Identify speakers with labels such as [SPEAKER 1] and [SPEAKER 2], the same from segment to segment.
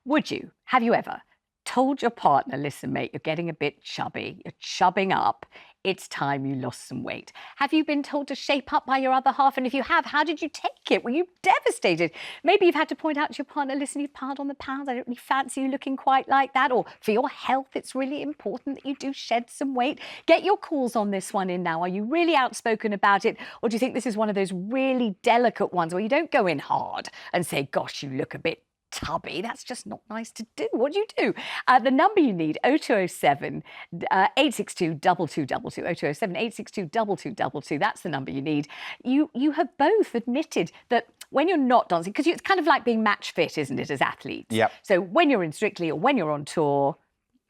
[SPEAKER 1] Would you? Have you ever told your partner, listen, mate, you're getting a bit chubby, you're chubbing up, it's time you lost some weight? Have you been told to shape up by your other half? And if you have, how did you take it? Were you devastated? Maybe you've had to point out to your partner, listen, you've piled on the pounds, I don't really fancy you looking quite like that. Or for your health, it's really important that you do shed some weight. Get your calls on this one in now. Are you really outspoken about it? Or do you think this is one of those really delicate ones where you don't go in hard and say, gosh, you look a bit tubby? That's just not nice to do. What do you do? The number you need, 0207 862 2222, 0207 862 2222. That's the number you need. You have both admitted that when you're not dancing, because it's kind of like being match fit, isn't it, as athletes?
[SPEAKER 2] Yep.
[SPEAKER 1] So when you're in Strictly or when you're on tour,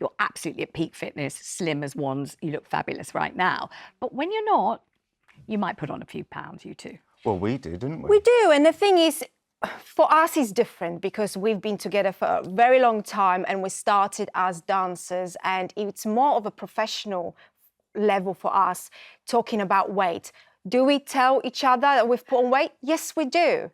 [SPEAKER 1] you're absolutely at peak fitness, slim as wands, you look fabulous right now. But when you're not, you might put on a few pounds, you two.
[SPEAKER 2] Well, we do, didn't we?
[SPEAKER 3] We do, and the thing is, for us, it's different because we've been together for a very long time and we started as dancers, and it's more of a professional level for us talking about weight. Do we tell each other that we've put on weight? Yes, we do.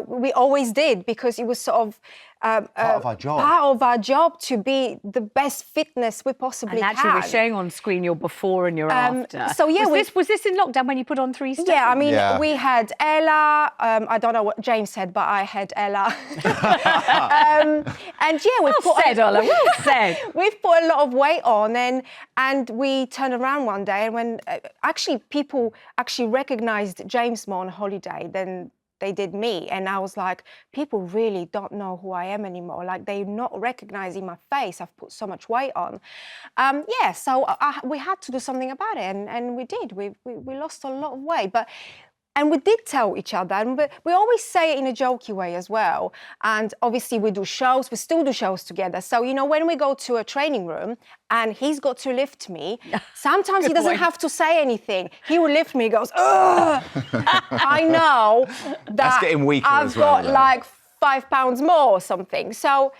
[SPEAKER 3] We always did, because it was sort of
[SPEAKER 2] part of our job.
[SPEAKER 3] Part of our job to be the best fitness we possibly can.
[SPEAKER 1] And actually, we're showing on screen your before and your after.
[SPEAKER 3] So yeah,
[SPEAKER 1] was this in lockdown when you put on 3 stones?
[SPEAKER 3] Yeah, I mean, we had Ella. I don't know what James said, but I had Ella. And yeah, we've put a lot of weight on, and we turned around one day, and when actually people actually recognised James more on holiday than they did me, and I was like, people really don't know who I am anymore. Like, they're not recognizing my face. I've put so much weight on. Yeah, so we had to do something about it, and we did. We lost a lot of weight, and we did tell each other, and we always say it in a jokey way as well. And obviously we do shows, we still do shows together. So, you know, when we go to a training room and he's got to lift me, sometimes he doesn't have to say anything. He will lift me, he goes, ugh. I know that
[SPEAKER 2] getting weaker
[SPEAKER 3] I've
[SPEAKER 2] as well,
[SPEAKER 3] got like 5 pounds more or something. So,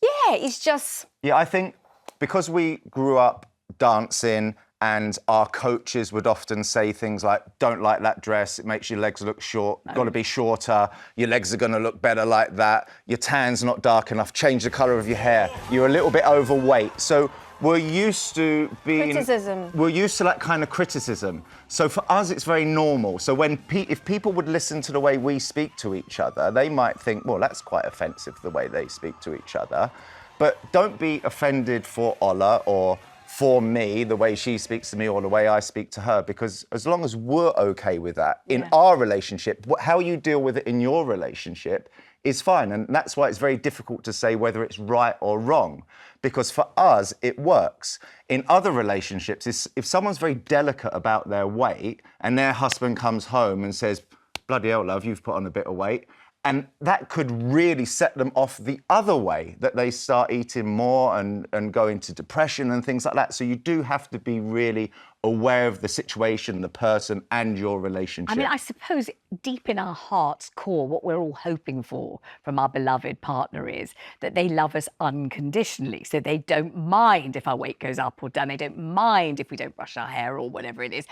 [SPEAKER 3] yeah, it's just...
[SPEAKER 2] Yeah, I think because we grew up dancing, and our coaches would often say things like, don't like that dress, it makes your legs look short, got to be shorter, your legs are going to look better like that, your tan's not dark enough, change the colour of your hair, you're a little bit overweight. So we're used to being...
[SPEAKER 3] Criticism.
[SPEAKER 2] We're used to that kind of criticism. So for us, it's very normal. So when if people would listen to the way we speak to each other, they might think, well, that's quite offensive, the way they speak to each other. But don't be offended for Ola or for me, the way she speaks to me or the way I speak to her, because as long as we're okay with that in our relationship, how you deal with it in your relationship is fine. And that's why it's very difficult to say whether it's right or wrong, because for us, it works. In other relationships, if someone's very delicate about their weight and their husband comes home and says, bloody hell, love, you've put on a bit of weight, and that could really set them off the other way, that they start eating more and go into depression and things like that. So you do have to be really aware of the situation, the person and your relationship.
[SPEAKER 1] I mean, I suppose deep in our heart's core, what we're all hoping for from our beloved partner is that they love us unconditionally. So they don't mind if our weight goes up or down. They don't mind if we don't brush our hair or whatever it is.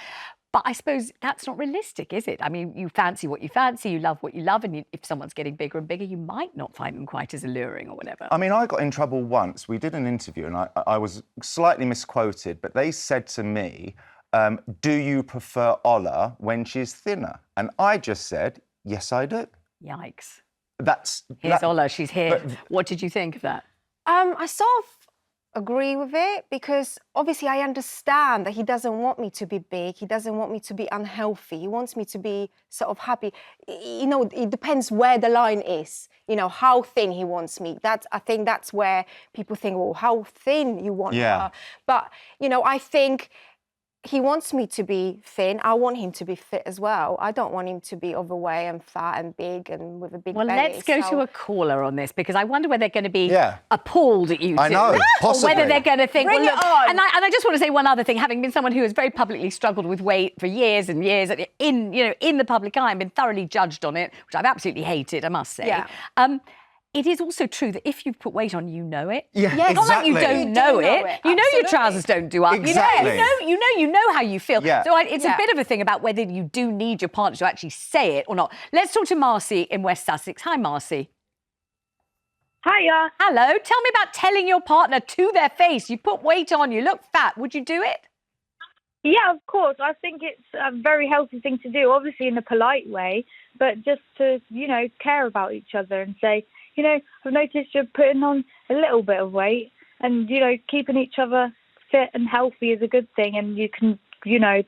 [SPEAKER 1] But I suppose that's not realistic, is it? I mean, you fancy what you fancy, you love what you love, and if someone's getting bigger and bigger, you might not find them quite as alluring or whatever.
[SPEAKER 2] I mean, I got in trouble once. We did an interview, and I was slightly misquoted, but they said to me, do you prefer Ola when she's thinner? And I just said, yes, I do.
[SPEAKER 1] Yikes.
[SPEAKER 2] Here's
[SPEAKER 1] Ola, she's here. What did you think of that?
[SPEAKER 3] I sort of agree with it, because obviously I understand that he doesn't want me to be big, he doesn't want me to be unhealthy, he wants me to be sort of happy. You know, it depends where the line is, you know, how thin he wants me. I think that's where people think, well, how thin you want her. But, you know, I think he wants me to be thin. I want him to be fit as well. I don't want him to be overweight and fat and big and with a big belly.
[SPEAKER 1] Well, let's go to a caller on this, because I wonder whether they're going to be appalled at you two.
[SPEAKER 2] I know, possibly.
[SPEAKER 1] Or whether they're going to think,
[SPEAKER 3] Bring it on.
[SPEAKER 1] And I just want to say one other thing. Having been someone who has very publicly struggled with weight for years and years in the public eye and been thoroughly judged on it, which I've absolutely hated, I must say.
[SPEAKER 3] Yeah.
[SPEAKER 1] It is also true that if you've put weight on, you know it.
[SPEAKER 2] Yeah,
[SPEAKER 1] It's not like you don't know it. You know your trousers don't do up.
[SPEAKER 2] Exactly.
[SPEAKER 1] You know how you feel.
[SPEAKER 2] Yeah.
[SPEAKER 1] So it's a bit of a thing about whether you do need your partner to actually say it or not. Let's talk to Marcy in West Sussex. Hi, Marcy.
[SPEAKER 4] Hiya.
[SPEAKER 1] Hello. Tell me about telling your partner to their face, you put weight on, you look fat. Would you do it?
[SPEAKER 4] Yeah, of course. I think it's a very healthy thing to do, obviously in a polite way, but just to, care about each other and say, I've noticed you're putting on a little bit of weight and, keeping each other fit and healthy is a good thing. And you can,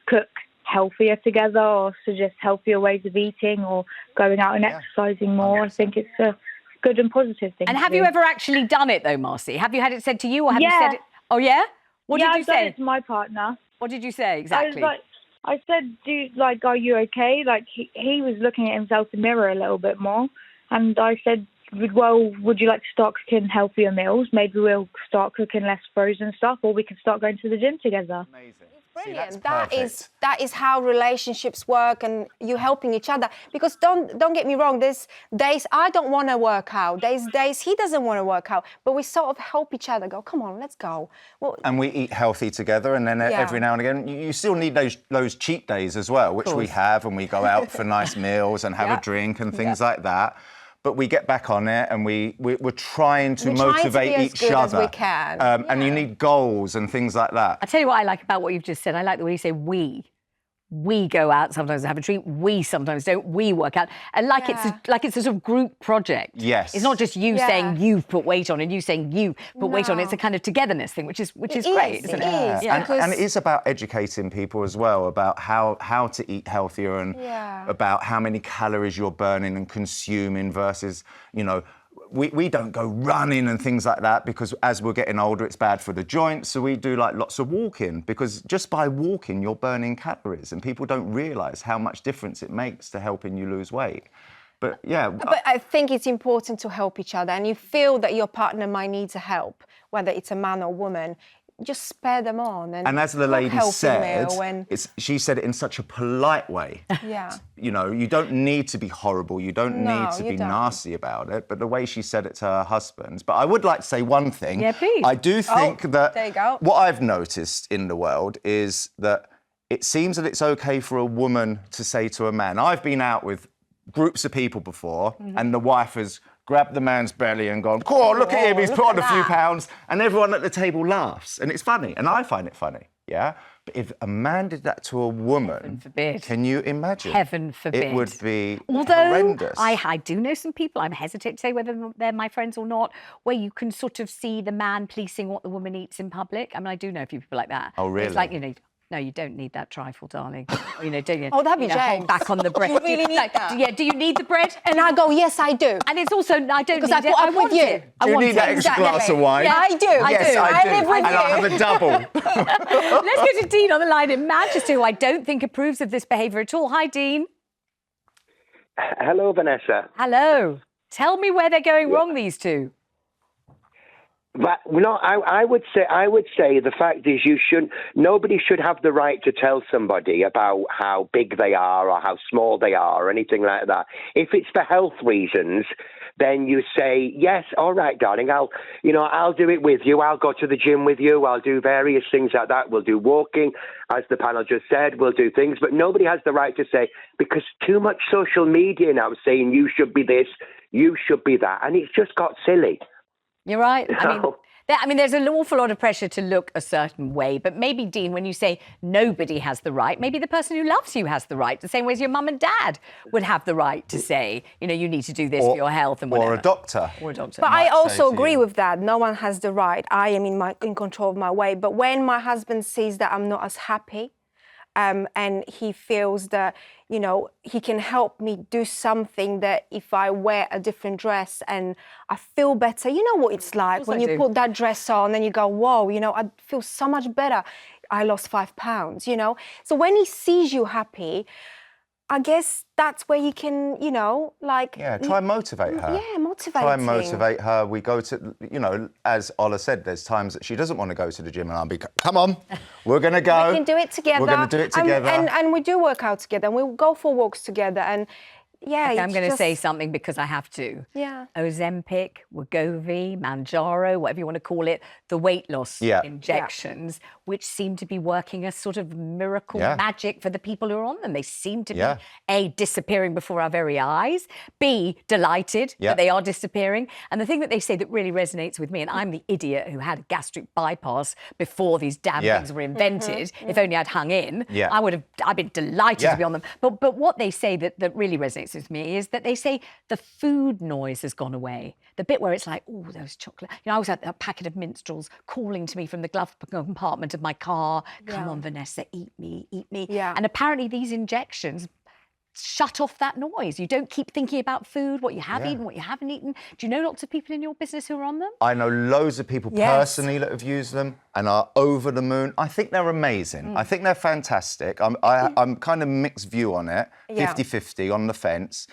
[SPEAKER 4] cook healthier together or suggest healthier ways of eating or going out and exercising more. 100%. I think it's a good and positive thing.
[SPEAKER 1] And have you ever actually done it though, Marcy? Have you had it said to you or have you said it? Oh, yeah? What did you
[SPEAKER 4] I've
[SPEAKER 1] say?
[SPEAKER 4] done it to my partner.
[SPEAKER 1] What did you say exactly?
[SPEAKER 4] I said, are you okay? Like, he was looking at himself in the mirror a little bit more. And I said, well, would you like to start cooking healthier meals? Maybe we'll start cooking less frozen stuff, or we can start going to the gym together.
[SPEAKER 2] Amazing.
[SPEAKER 3] Brilliant.
[SPEAKER 2] See,
[SPEAKER 3] that is how relationships work, and you helping each other. Because don't get me wrong, there's days I don't want to work out. There's days he doesn't want to work out, but we sort of help each other. Go, come on, let's go. Well,
[SPEAKER 2] and we eat healthy together, and then every now and again, you still need those cheat days as well, which we have, and we go out for nice meals and have a drink and things like that. But we get back on it, and we're trying to motivate each other.
[SPEAKER 3] As we can.
[SPEAKER 2] And you need goals and things like that.
[SPEAKER 1] I tell you what I like about what you've just said. I like the way you say we. We go out sometimes and have a treat. We sometimes don't. We work out, and it's a sort of group project.
[SPEAKER 2] Yes,
[SPEAKER 1] it's not just you saying you've put weight on and you saying you put weight on. It's a kind of togetherness thing, which is great, isn't it?
[SPEAKER 2] Yeah. And it is about educating people as well about how to eat healthier and about how many calories you're burning and consuming versus We don't go running and things like that because as we're getting older, it's bad for the joints. So we do like lots of walking because just by walking, you're burning calories and people don't realise how much difference it makes to helping you lose weight. But
[SPEAKER 3] But I think it's important to help each other, and you feel that your partner might need help, whether it's a man or woman. Just spare them on. And
[SPEAKER 2] as the lady said, she said it in such a polite way.
[SPEAKER 3] Yeah.
[SPEAKER 2] You don't need to be horrible. You don't need to be nasty about it. But the way she said it to her husband. But I would like to say one thing.
[SPEAKER 1] Yeah, please.
[SPEAKER 2] I do think that
[SPEAKER 3] there you go.
[SPEAKER 2] What I've noticed in the world is that it seems that it's okay for a woman to say to a man, I've been out with groups of people before, and the wife has grabbed the man's belly and gone, oh, look at him, he's put on a few pounds, and everyone at the table laughs, and it's funny, and I find it funny, yeah? But if a man did that to a woman,
[SPEAKER 1] Heaven forbid.
[SPEAKER 2] Can you imagine?
[SPEAKER 1] Heaven forbid.
[SPEAKER 2] It would be
[SPEAKER 1] Although
[SPEAKER 2] horrendous.
[SPEAKER 1] I do know some people, I'm hesitant to say whether they're my friends or not, where you can sort of see the man policing what the woman eats in public. I mean, I do know a few people like that.
[SPEAKER 2] Oh, really?
[SPEAKER 1] It's like, no, you don't need that trifle, darling. Don't you?
[SPEAKER 3] Oh, that'd be
[SPEAKER 1] James. Hold back on the bread.
[SPEAKER 3] You really need that.
[SPEAKER 1] Yeah, do you need the bread?
[SPEAKER 3] And I go, yes, I do.
[SPEAKER 1] And it's also, I don't
[SPEAKER 3] because
[SPEAKER 1] need it.
[SPEAKER 3] I want you.
[SPEAKER 2] Do you need that extra glass of wine?
[SPEAKER 3] Yeah, I do.
[SPEAKER 2] Yes, I do.
[SPEAKER 3] live with
[SPEAKER 2] and I'll have a double.
[SPEAKER 1] Let's go to Dean on the line in Manchester, who I don't think approves of this behaviour at all. Hi, Dean.
[SPEAKER 5] Hello, Vanessa.
[SPEAKER 1] Hello. Tell me where they're going wrong, these two.
[SPEAKER 5] But I would say the fact is nobody should have the right to tell somebody about how big they are or how small they are or anything like that. If it's for health reasons, then you say, yes, all right, darling, I'll do it with you. I'll go to the gym with you. I'll do various things like that. We'll do walking, as the panel just said. We'll do things, but nobody has the right to say, because too much social media now saying you should be this, you should be that, and it's just got silly.
[SPEAKER 1] You're right. I mean, there's an awful lot of pressure to look a certain way, but maybe, Dean, when you say nobody has the right, maybe the person who loves you has the right, the same way as your mum and dad would have the right to say, you need to do this for your health and whatever.
[SPEAKER 2] Or a doctor.
[SPEAKER 3] But I also agree with that. No one has the right. I am in control of my weight. But when my husband sees that I'm not as happy, and he feels that, he can help me do something that if I wear a different dress and I feel better, you know what it's like when you put that dress on and you go, whoa, I feel so much better. I lost 5 pounds, So when he sees you happy, I guess that's where you can,
[SPEAKER 2] try and motivate her.
[SPEAKER 3] Yeah, motivate.
[SPEAKER 2] Try and motivate her. We go to, as Ola said, there's times that she doesn't want to go to the gym and I'll be, come on, we're going to go.
[SPEAKER 3] We can do it together.
[SPEAKER 2] We're going to do it together.
[SPEAKER 3] And we do work out together and we go for walks together. And Yeah,
[SPEAKER 1] Okay, I'm
[SPEAKER 3] it's
[SPEAKER 1] going to
[SPEAKER 3] just-
[SPEAKER 1] say something because I have to.
[SPEAKER 3] Yeah.
[SPEAKER 1] Ozempic, Wegovy, Manjaro, whatever you want to call it, the weight loss
[SPEAKER 2] Yeah.
[SPEAKER 1] injections, which seem to be working as sort of miracle
[SPEAKER 2] Yeah.
[SPEAKER 1] magic for the people who are on them. They seem to
[SPEAKER 2] Yeah.
[SPEAKER 1] be, A, disappearing before our very eyes, B, delighted
[SPEAKER 2] Yeah.
[SPEAKER 1] that they are disappearing. And the thing that they say that really resonates with me, and I'm the idiot who had a gastric bypass before these damn
[SPEAKER 2] Yeah.
[SPEAKER 1] things were invented. If only I'd hung in,
[SPEAKER 2] Yeah.
[SPEAKER 1] I'd been delighted
[SPEAKER 2] Yeah.
[SPEAKER 1] to be on them. But what they say that really resonates with me is that they say the food noise has gone away. The bit where it's like, oh, those chocolate. You know, I was at a packet of minstrels calling to me from the glove compartment of my car. Come
[SPEAKER 3] Yeah.
[SPEAKER 1] on, Vanessa, eat me, eat me.
[SPEAKER 3] Yeah.
[SPEAKER 1] And apparently these injections shut off that noise. You don't keep thinking about food, what you have
[SPEAKER 2] Yeah.
[SPEAKER 1] eaten, what you haven't eaten. Do you know lots of people in your business who are on them?
[SPEAKER 2] I know loads of people
[SPEAKER 3] Yes.
[SPEAKER 2] personally that have used them and are over the moon. I think they're amazing. I think they're fantastic. I'm kind of mixed view on it,
[SPEAKER 3] Yeah.
[SPEAKER 2] 50-50 on the fence.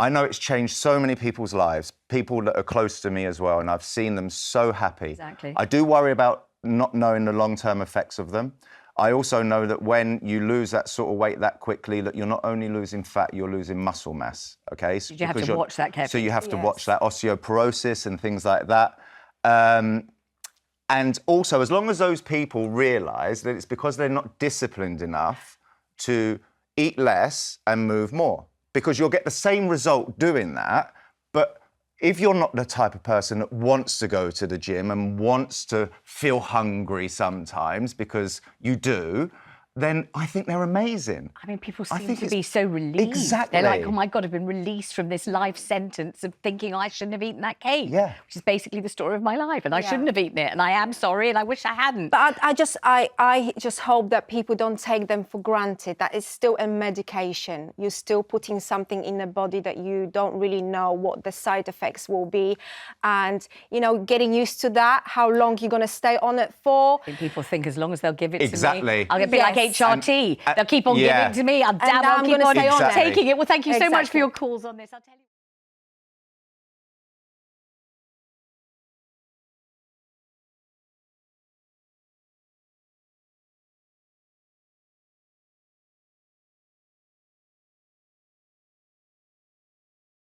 [SPEAKER 2] I know it's changed so many people's lives, people that are close to me as well, and I've seen them so happy.
[SPEAKER 1] Exactly.
[SPEAKER 2] I do worry about not knowing the long-term effects of them. I also know that when you lose that sort of weight that quickly, that you're not only losing fat, you're losing muscle mass, okay?
[SPEAKER 1] You have
[SPEAKER 2] Because
[SPEAKER 1] to watch that
[SPEAKER 2] So
[SPEAKER 1] carefully.
[SPEAKER 2] you have to
[SPEAKER 3] Yes.
[SPEAKER 2] watch that osteoporosis and things like that. And also, as long as those people realise that it's because they're not disciplined enough to eat less and move more, because you'll get the same result doing that, but if you're not the type of person that wants to go to the gym and wants to feel hungry sometimes, because you do, then I think they're amazing.
[SPEAKER 1] I mean, people
[SPEAKER 2] I
[SPEAKER 1] seem
[SPEAKER 2] think
[SPEAKER 1] to
[SPEAKER 2] it's-
[SPEAKER 1] be so relieved.
[SPEAKER 2] Exactly.
[SPEAKER 1] They're like, oh my God, I've been released from this life sentence of thinking I shouldn't have eaten that cake.
[SPEAKER 2] Yeah.
[SPEAKER 1] Which is basically the story of my life. And I
[SPEAKER 3] Yeah.
[SPEAKER 1] shouldn't have eaten it. And I am sorry and I wish I hadn't.
[SPEAKER 3] But I just hope that people don't take them for granted, that it's still a medication. You're still putting something in the body that you don't really know what the side effects will be. And, you know, getting used to that, how long you're going to stay on it for.
[SPEAKER 1] I think people think as long as they'll give it to
[SPEAKER 2] Exactly.
[SPEAKER 1] me, I'll get a bit like
[SPEAKER 3] Yes.
[SPEAKER 1] HRT. They'll keep on
[SPEAKER 2] yeah.
[SPEAKER 1] giving it to me. I'll damn
[SPEAKER 3] now
[SPEAKER 1] well
[SPEAKER 3] I'm
[SPEAKER 1] keep
[SPEAKER 3] gonna
[SPEAKER 1] on
[SPEAKER 3] stay on it.
[SPEAKER 1] taking it. Well, thank you so much for
[SPEAKER 3] Exactly.
[SPEAKER 1] your calls on this. I'll tell you.